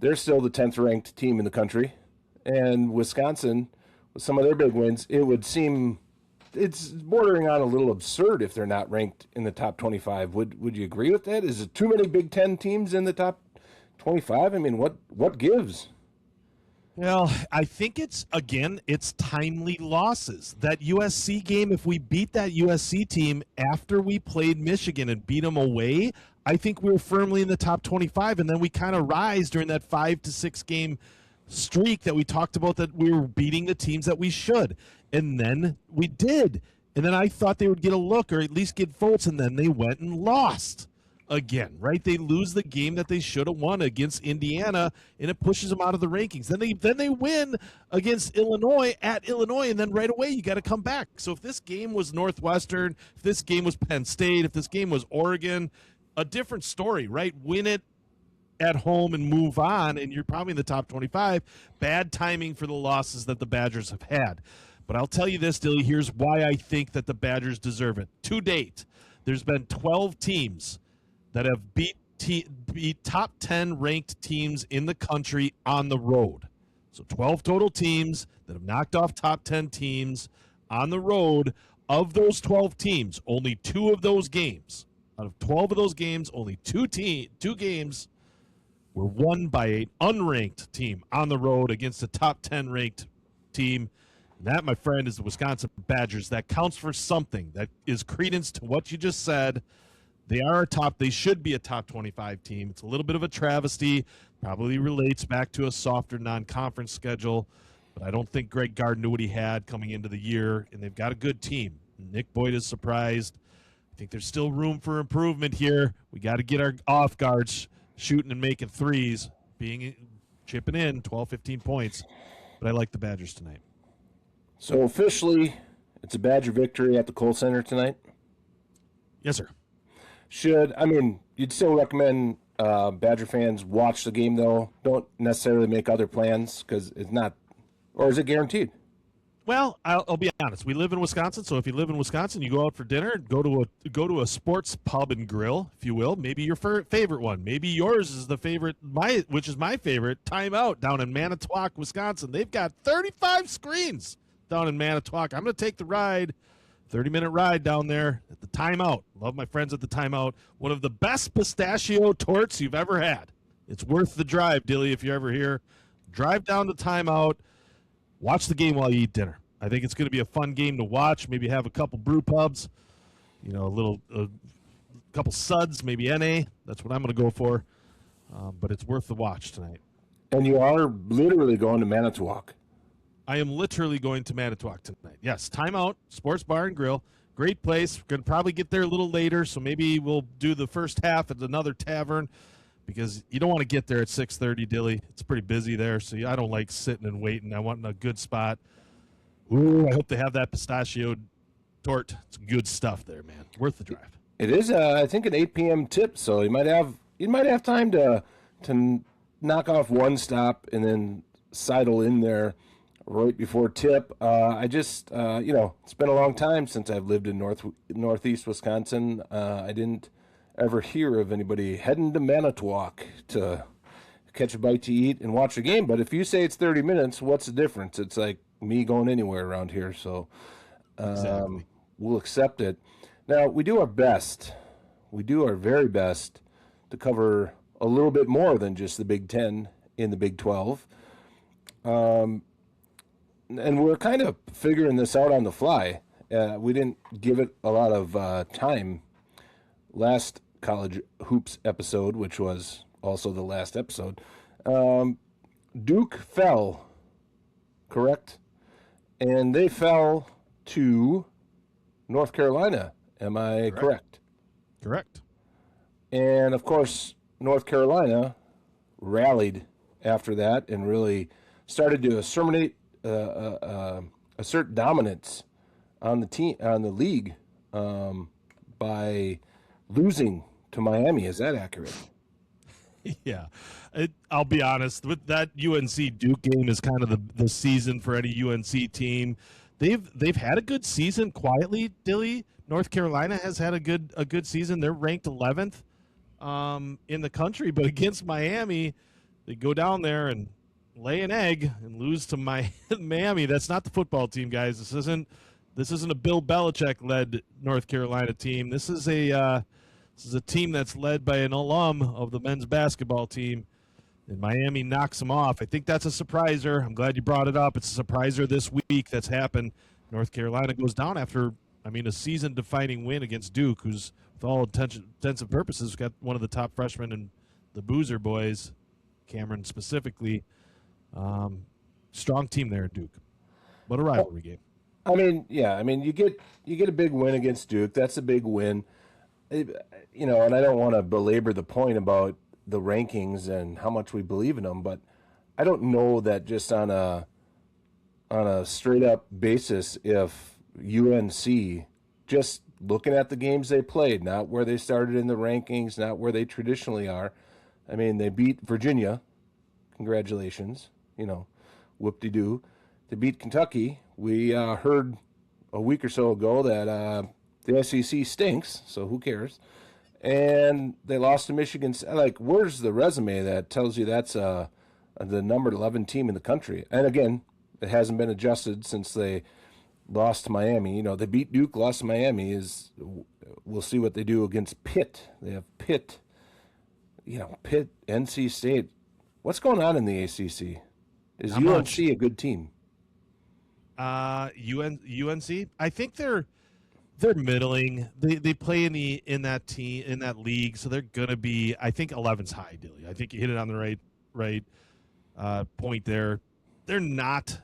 they're still the 10th ranked team in the country, and Wisconsin, with some of their big wins, it would seem it's bordering on a little absurd if they're not ranked in the top 25. Would you agree with that? Is it too many Big Ten teams in the top 25? I mean, what gives? Well, I think it's timely losses. That USC game, if we beat that USC team after we played Michigan and beat them away, I think we were firmly in the top 25, and then we kind of rise during that 5 to 6 game streak that we talked about, that we were beating the teams that we should. And then we did. And then I thought they would get a look or at least get votes, and then they went and lost. Again, right? They lose the game that they should have won against Indiana, and it pushes them out of the rankings. Then they win against Illinois at Illinois, and then right away you got to come back. So if this game was Northwestern, if this game was Penn State, if this game was Oregon, a different story, right? Win it at home and move on, and you're probably in the top 25. Bad timing for the losses that the Badgers have had. But I'll tell you this, Dilly, here's why I think that the Badgers deserve it. To date, there's been 12 teams that have beat top 10 ranked teams in the country on the road. So 12 total teams that have knocked off top 10 teams on the road. Of those 12 teams, only 2 of those games, out of 12 of those games, only 2 games were won by an unranked team on the road against a top 10 ranked team. And that, my friend, is the Wisconsin Badgers. That counts for something. That is credence to what you just said. They should be a top 25 team. It's a little bit of a travesty. Probably relates back to a softer non-conference schedule. But I don't think Greg Gard knew what he had coming into the year, and they've got a good team. Nick Boyd is surprised. I think there's still room for improvement here. We got to get our off guards shooting and making threes, chipping in 12, 15 points. But I like the Badgers tonight. So officially, it's a Badger victory at the Kohl Center tonight? Yes, sir. You'd still recommend Badger fans watch the game, though? Don't necessarily make other plans, because it's not, or is it guaranteed? Well, I'll be honest. We live in Wisconsin, so if you live in Wisconsin, you go out for dinner, go to a sports pub and grill, if you will. Maybe your favorite one. Maybe yours is the favorite, which is my favorite, Timeout down in Manitowoc, Wisconsin. They've got 35 screens down in Manitowoc. I'm going to take the ride. 30-minute ride down there at the Timeout. Love my friends at the Timeout. One of the best pistachio torts you've ever had. It's worth the drive, Dilly, if you're ever here. Drive down to Timeout. Watch the game while you eat dinner. I think it's going to be a fun game to watch. Maybe have a couple brew pubs, a couple suds, maybe NA. That's what I'm going to go for. But it's worth the watch tonight. And you are literally going to Manitowoc. I am literally going to Manitowoc tonight. Yes, Timeout, Sports Bar and Grill. Great place. We're going to probably get there a little later, so maybe we'll do the first half at another tavern, because you don't want to get there at 6:30, Dilly. It's pretty busy there, so I don't like sitting and waiting. I want a good spot. Ooh, I hope they have that pistachio tort. It's good stuff there, man. Worth the drive. It is, I think, an 8 p.m. tip, so you might have time to knock off one stop and then sidle in there right before tip. It's been a long time since I've lived in northeast Wisconsin. I didn't ever hear of anybody heading to Manitowoc to catch a bite to eat and watch a game. But if you say it's 30 minutes, what's the difference? It's like me going anywhere around here. So, Exactly. we'll accept it. Now, we do our best. We do our very best to cover a little bit more than just the Big Ten in the Big 12. And we're kind of figuring this out on the fly. We didn't give it a lot of time last College Hoops episode, which was also the last episode. Duke fell, correct? And they fell to North Carolina. Am I correct? Correct. And, of course, North Carolina rallied after that and really started to assert dominance on the team, on the league, by losing to Miami. Is that accurate? Yeah, I'll be honest. With that UNC Duke game is kind of the season for any UNC team. They've had a good season quietly. Dilly, North Carolina has had a good season. They're ranked 11th in the country, but against Miami, they go down there and lay an egg and lose to Miami. That's not the football team, guys. This isn't a Bill Belichick led North Carolina team. This is a team that's led by an alum of the men's basketball team, and Miami knocks them off. I think that's a surpriser. I'm glad you brought it up. It's a surpriser this week that's happened. North Carolina goes down after, a season-defining win against Duke, who's, with all intents and purposes, got one of the top freshmen in the Boozer boys, Cameron specifically. Strong team there at Duke. What a rivalry game. You get a big win against Duke. That's a big win. And I don't want to belabor the point about the rankings and how much we believe in them, but I don't know that just on a straight up basis, if UNC, just looking at the games they played, not where they started in the rankings, not where they traditionally are. They beat Virginia. Congratulations. Whoop-de-doo. They beat Kentucky. We heard a week or so ago that the SEC stinks, so who cares? And they lost to Michigan. Where's the resume that tells you that's the number 11 team in the country? And again, it hasn't been adjusted since they lost to Miami. They beat Duke, lost to Miami. We'll see what they do against Pitt. They have Pitt, Pitt, NC State. What's going on in the ACC? Is UNC a good team? UNC, I think they're middling. They play in that league, so they're gonna be. I think 11's high, Dilly. I think you hit it on the right point there. They're not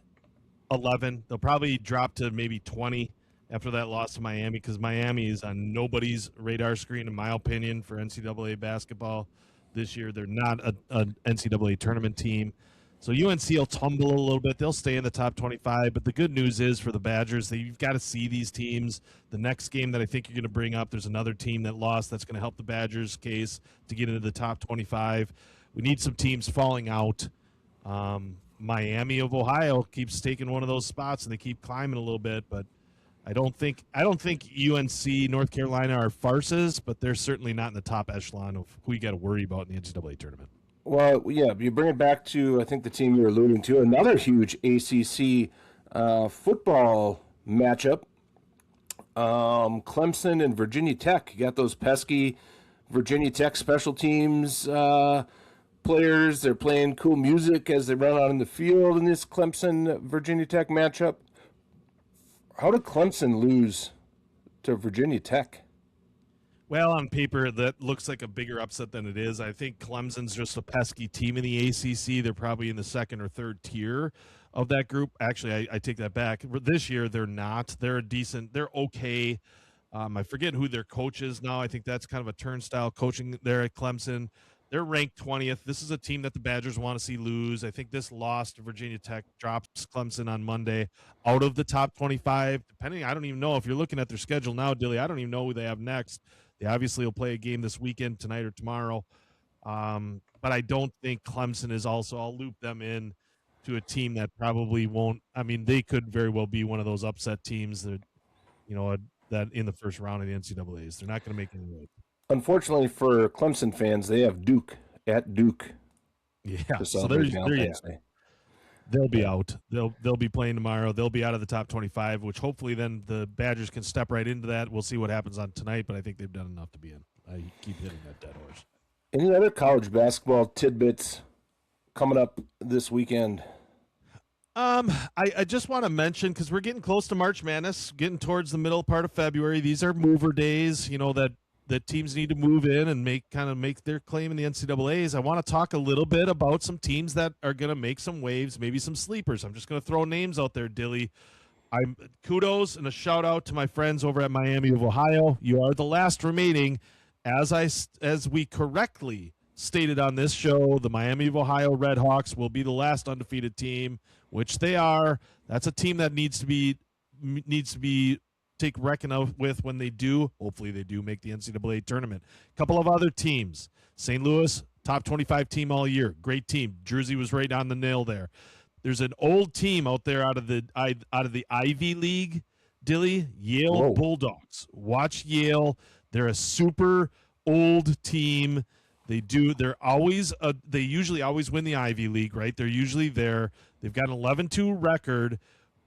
11. They'll probably drop to maybe 20 after that loss to Miami, because Miami is on nobody's radar screen, in my opinion, for NCAA basketball this year. They're not an NCAA tournament team. So UNC will tumble a little bit. They'll stay in the top 25. But the good news is for the Badgers, that you've got to see these teams. The next game that I think you're going to bring up, there's another team that lost that's going to help the Badgers' case to get into the top 25. We need some teams falling out. Miami of Ohio keeps taking one of those spots, and they keep climbing a little bit. But I don't think UNC, North Carolina are farces, but they're certainly not in the top echelon of who you got to worry about in the NCAA tournament. Well, yeah, you bring it back to, I think, the team you're alluding to, another huge ACC football matchup. Clemson and Virginia Tech. You got those pesky Virginia Tech special teams players. They're playing cool music as they run out in the field in this Clemson-Virginia Tech matchup. How did Clemson lose to Virginia Tech? Well, on paper, that looks like a bigger upset than it is. I think Clemson's just a pesky team in the ACC. They're probably in the second or third tier of that group. Actually, I take that back. This year, they're not. They're okay. I forget who their coach is now. I think that's kind of a turnstile coaching there at Clemson. They're ranked 20th. This is a team that the Badgers want to see lose. I think this loss to Virginia Tech drops Clemson on Monday out of the top 25. I don't even know if you're looking at their schedule now, Dilly. I don't even know who they have next. They obviously will play a game this weekend, tonight or tomorrow. But I don't think Clemson is also. I'll loop them in to a team that probably won't. They could very well be one of those upset teams that, that in the first round of the NCAAs. They're not going to make any noise. Unfortunately for Clemson fans, they have Duke at Duke. Yeah, so there you go. They'll be out. They'll be playing tomorrow. They'll be out of the top 25, which hopefully then the Badgers can step right into that. We'll see what happens on tonight, but I think they've done enough to be in. I keep hitting that dead horse. Any other college basketball tidbits coming up this weekend? I just want to mention, because we're getting close to March Madness, getting towards the middle part of February. These are mover days, that teams need to move in and make their claim in the NCAAs. I want to talk a little bit about some teams that are going to make some waves, maybe some sleepers. I'm just going to throw names out there, Dilly. I'm kudos and a shout out to my friends over at Miami of Ohio. You are the last remaining, as we correctly stated on this show. The Miami of Ohio Redhawks will be the last undefeated team, which they are. That's a team that needs to be take reckon of with when they do. Hopefully they do make the NCAA tournament. A couple of other teams. St. Louis, top 25 team all year. Great team. Jersey was right on the nail there. There's an old team out there out of the Ivy League, Dilly, Yale Whoa. Bulldogs. Watch Yale. They're a super old team. They usually always win the Ivy League, right? They're usually there. They've got an 11-2 record,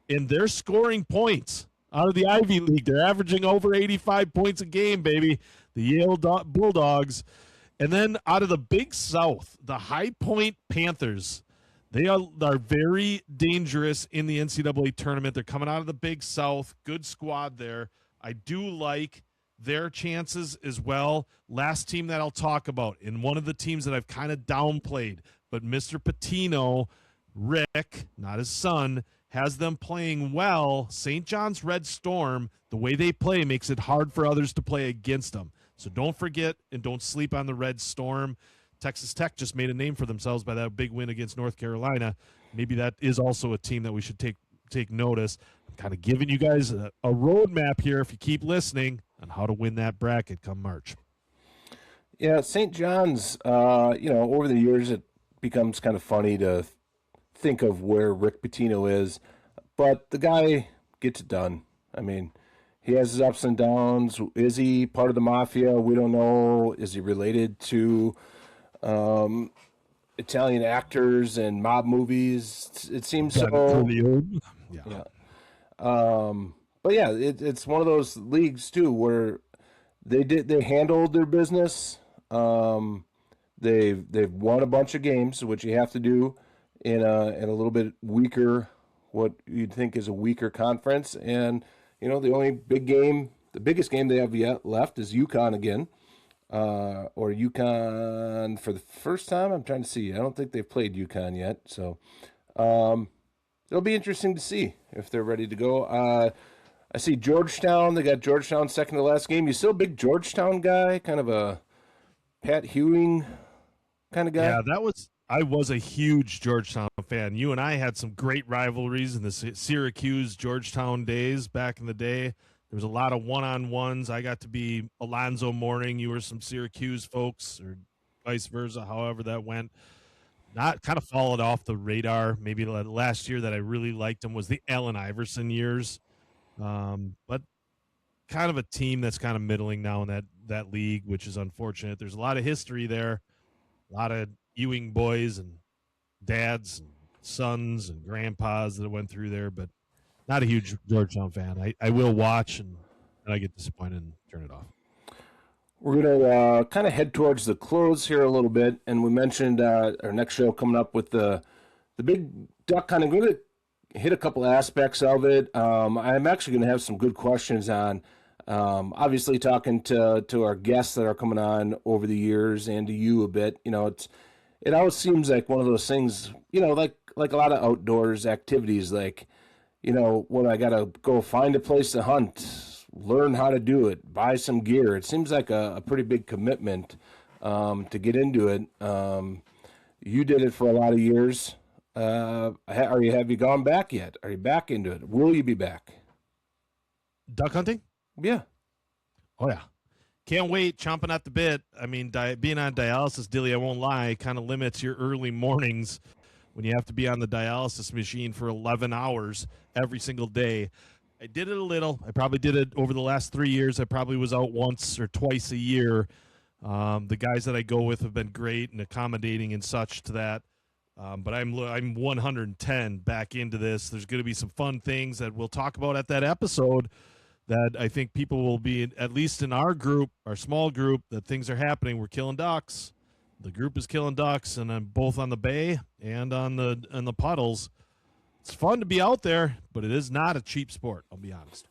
and they're scoring points out of the Ivy League. They're averaging over 85 points a game, baby. The Yale Bulldogs. And then out of the Big South, the High Point Panthers. They are very dangerous in the NCAA tournament. They're coming out of the Big South. Good squad there. I do like their chances as well. Last team that I'll talk about, in one of the teams that I've kind of downplayed, but Mr. Patino, Rick, not his son, has them playing well. St. John's Red Storm, the way they play makes it hard for others to play against them. So don't forget and don't sleep on the Red Storm. Texas Tech just made a name for themselves by that big win against North Carolina. Maybe that is also a team that we should take notice. I'm kind of giving you guys a roadmap here, if you keep listening, on how to win that bracket come March. Yeah, St. John's, over the years it becomes kind of funny to think of where Rick Pitino is, but the guy gets it done. I mean, he has his ups and downs. Is he part of the mafia? We don't know. Is he related to Italian actors and mob movies? It seems so. Yeah. But yeah, it's one of those leagues too where they handled their business. They've won a bunch of games, which you have to do in a little bit weaker, what you'd think is a weaker conference. And the only the biggest game they have yet left is UConn again, or UConn for the first time. I'm trying to see. I don't think they've played UConn yet, so it'll be interesting to see if they're ready to go. I see Georgetown. They got Georgetown second to last game. You still a big Georgetown guy, kind of a Pat Ewing kind of guy? Yeah, I was a huge Georgetown fan. You and I had some great rivalries in the Syracuse-Georgetown days back in the day. There was a lot of one-on-ones. I got to be Alonzo Mourning. You were some Syracuse folks, or vice versa, however that went. Not kind of followed off the radar. Maybe last year that I really liked him was the Allen Iverson years. But kind of a team that's kind of middling now in that league, which is unfortunate. There's a lot of history there, a lot of Ewing boys and dads and sons and grandpas that went through there, but not a huge Georgetown fan. I will watch and I get disappointed and turn it off. We're going to kind of head towards the close here a little bit, and we mentioned our next show coming up with the Big Duck. Kind of going to hit a couple aspects of it. I'm actually going to have some good questions on, obviously talking to our guests that are coming on over the years and to you a bit. It always seems like one of those things, like a lot of outdoors activities, like, when I got to go find a place to hunt, learn how to do it, buy some gear. It seems like a pretty big commitment to get into it. You did it for a lot of years. Have you gone back yet? Are you back into it? Will you be back? Duck hunting? Yeah. Oh, yeah. Can't wait, chomping at the bit. I mean, being on dialysis, Dilly, I won't lie, kind of limits your early mornings when you have to be on the dialysis machine for 11 hours every single day. I did it a little. I probably did it over the last 3 years. I probably was out once or twice a year. The guys that I go with have been great and accommodating and such to that. But I'm 110 back into this. There's going to be some fun things that we'll talk about at that episode that I think people will be, at least in our group, our small group, that things are happening. We're killing ducks. The group is killing ducks, and I'm both on the bay and on the puddles. It's fun to be out there, but it is not a cheap sport, I'll be honest.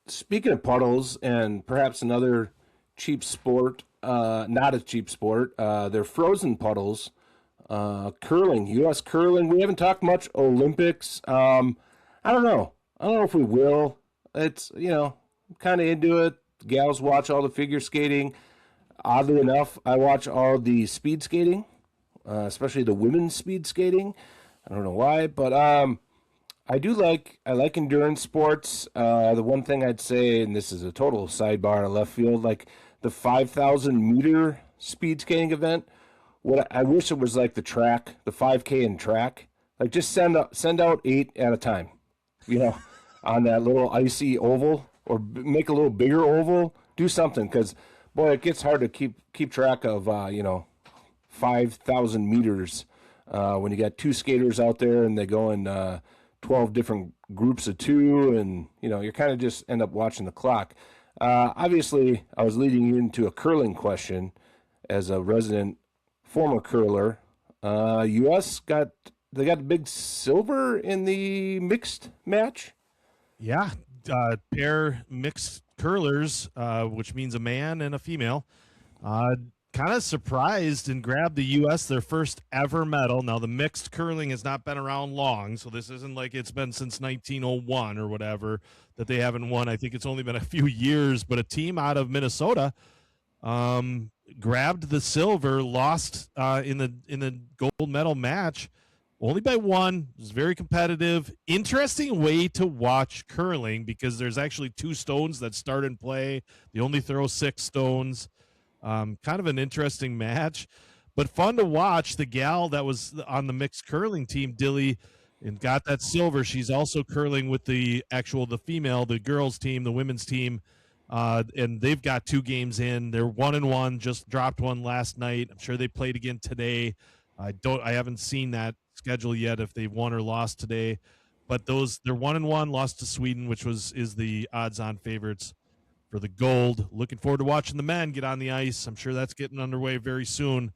Speaking of puddles and perhaps another cheap sport, not a cheap sport, they're frozen puddles. Curling, U.S. curling. We haven't talked much Olympics. I don't know. I don't know if we will. It's, I'm kind of into it. Gals watch all the figure skating. Oddly enough, I watch all the speed skating, especially the women's speed skating. I don't know why, but I like endurance sports. The one thing I'd say, and this is a total sidebar in left field, like the 5,000 meter speed skating event. What I wish it was like the track, the 5K and track. Like just send out 8 at a time, on that little icy oval, or make a little bigger oval. Do something, because boy, it gets hard to keep track of 5,000 meters when you got 2 skaters out there and they go in 12 different groups of 2, and you kind of just end up watching the clock. Obviously, I was leading you into a curling question as a resident former curler. U.S. got the big silver in the mixed match. Yeah, pair mixed curlers, which means a man and a female. Kind of surprised and grabbed the U.S. their first ever medal. Now, the mixed curling has not been around long, so this isn't like it's been since 1901 or whatever that they haven't won. I think it's only been a few years, but a team out of Minnesota grabbed the silver, lost in the gold medal match only by 1. It was very competitive. Interesting way to watch curling, because there's actually 2 stones that start and play. They only throw 6 stones. Kind of an interesting match, but fun to watch. The gal that was on the mixed curling team, Dilly, and got that silver. She's also curling with the female, the girls team, the women's team. And they've got 2 games in. They're 1-1, just dropped one last night. I'm sure they played again today. I haven't seen that schedule yet if they've won or lost today, but they're 1-1, lost to Sweden, which is the odds-on favorites for the gold. Looking forward to watching the men get on the ice. I'm sure that's getting underway very soon.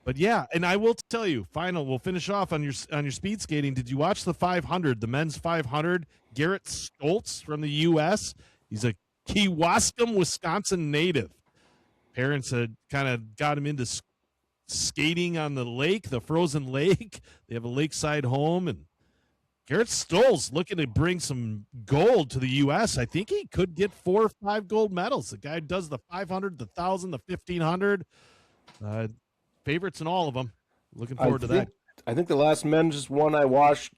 But yeah, and I will tell you, we'll finish off on your speed skating. Did you watch the 500, the men's 500? Garrett Stoltz from the U.S. He's a Kewaskum, Wisconsin native. Parents had kind of got him into skating on the lake, the frozen lake. They have a lakeside home, and Garrett Stoltz looking to bring some gold to the U.S. I think he could get 4 or 5 gold medals. The guy does the 500, the 1,000, the 1,500. Favorites in all of them. Looking forward to that. I think the last men's one I watched,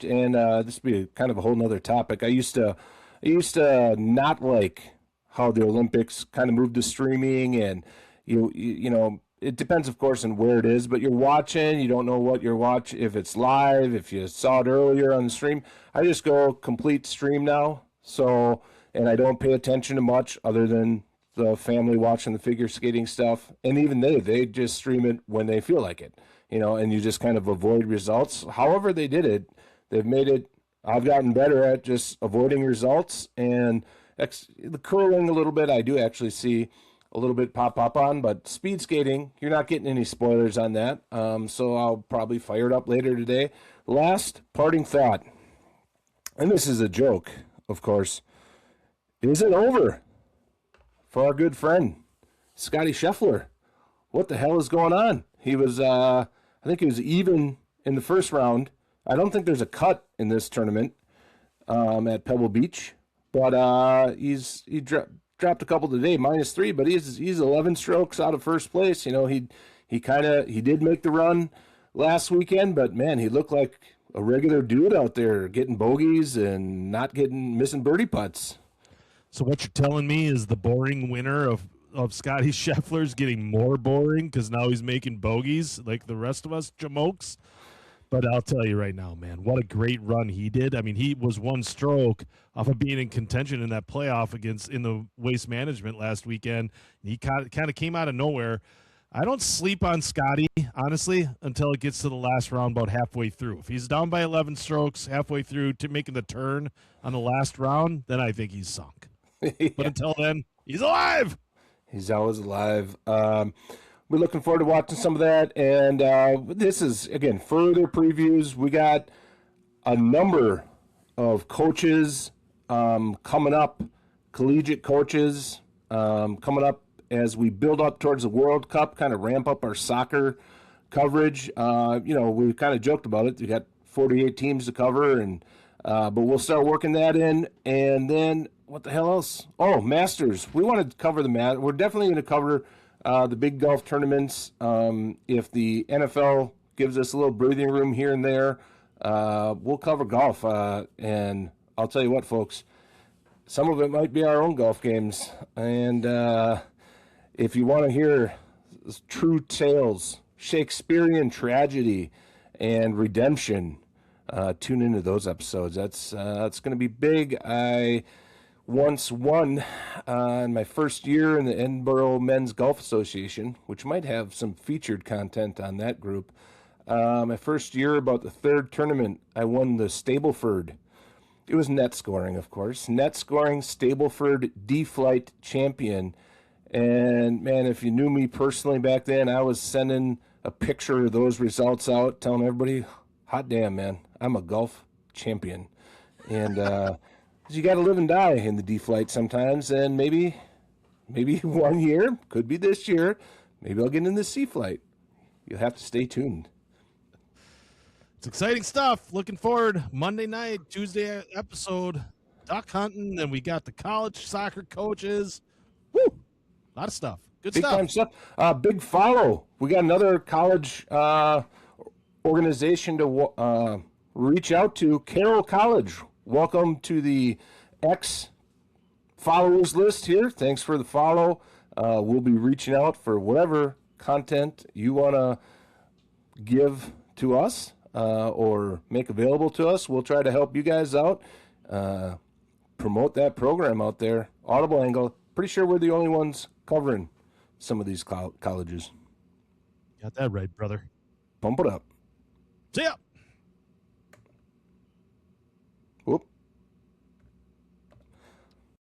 and this would be kind of a whole nother topic. I used to not like how the Olympics kind of moved to streaming, and you know, it depends, of course, on where it is, but you're watching, you don't know what you're watching, if it's live, if you saw it earlier on the stream. I just go complete stream now, and I don't pay attention to much other than the family watching the figure skating stuff, and even they just stream it when they feel like it, and you just kind of avoid results. However they did it, they've made it, I've gotten better at just avoiding results, and the curling a little bit, I do actually see a little bit pop on, but speed skating, you're not getting any spoilers on that, so I'll probably fire it up later today. Last parting thought, and this is a joke, of course, is it over for our good friend Scotty Scheffler? What the hell is going on? He was, I think he was even in the first round. I don't think there's a cut in this tournament at Pebble Beach, but he dropped a couple today, -3, but he's 11 strokes out of first place. He did make the run last weekend, but man, he looked like a regular dude out there getting bogeys and missing birdie putts. So what you're telling me is the boring winner of Scotty Scheffler's getting more boring because now he's making bogeys like the rest of us jamokes. But I'll tell you right now, man, what a great run he did. I mean, he was 1 stroke off of being in contention in that playoff in the Waste Management last weekend. He kind of came out of nowhere. I don't sleep on Scotty, honestly, until it gets to the last round about halfway through. If he's down by 11 strokes halfway through to making the turn on the last round, then I think he's sunk. Yeah. But until then, he's alive. He's always alive. We're looking forward to watching some of that. And this is, again, further previews. We got a number of coaches coming up, collegiate coaches coming up as we build up towards the World Cup, kind of ramp up our soccer coverage. We kind of joked about it. We got 48 teams to cover, and but we'll start working that in. And then what the hell else? Oh, Masters. We want to cover the Masters. We're definitely going to cover the big golf tournaments. If the NFL gives us a little breathing room here and there, we'll cover golf. And I'll tell you what, folks, some of it might be our own golf games. And if you want to hear true tales, Shakespearean tragedy, and redemption, tune into those episodes. That's going to be big. I once won in my first year in the Edinburgh Men's Golf Association, which might have some featured content on that group. My first year, about the third tournament, I won the Stableford. It was net scoring, of course. Net scoring Stableford D-Flight champion. And, man, if you knew me personally back then, I was sending a picture of those results out, telling everybody, hot damn, man, I'm a golf champion. And you got to live and die in the D-Flight sometimes. And maybe 1 year, could be this year, maybe I'll get in the C-Flight. You'll have to stay tuned. It's exciting stuff. Looking forward. Monday night, Tuesday episode, duck hunting. Then we got the college soccer coaches. Woo! A lot of stuff. Good Big stuff. time stuff. Big follow. We got another college organization to reach out to. Carroll College. Welcome to the X followers list here. Thanks for the follow. We'll be reaching out for whatever content you want to give to us or make available to us. We'll try to help you guys out. Promote that program out there. Audible Angle. Pretty sure we're the only ones covering some of these colleges. Got that right, brother. Pump it up. See ya.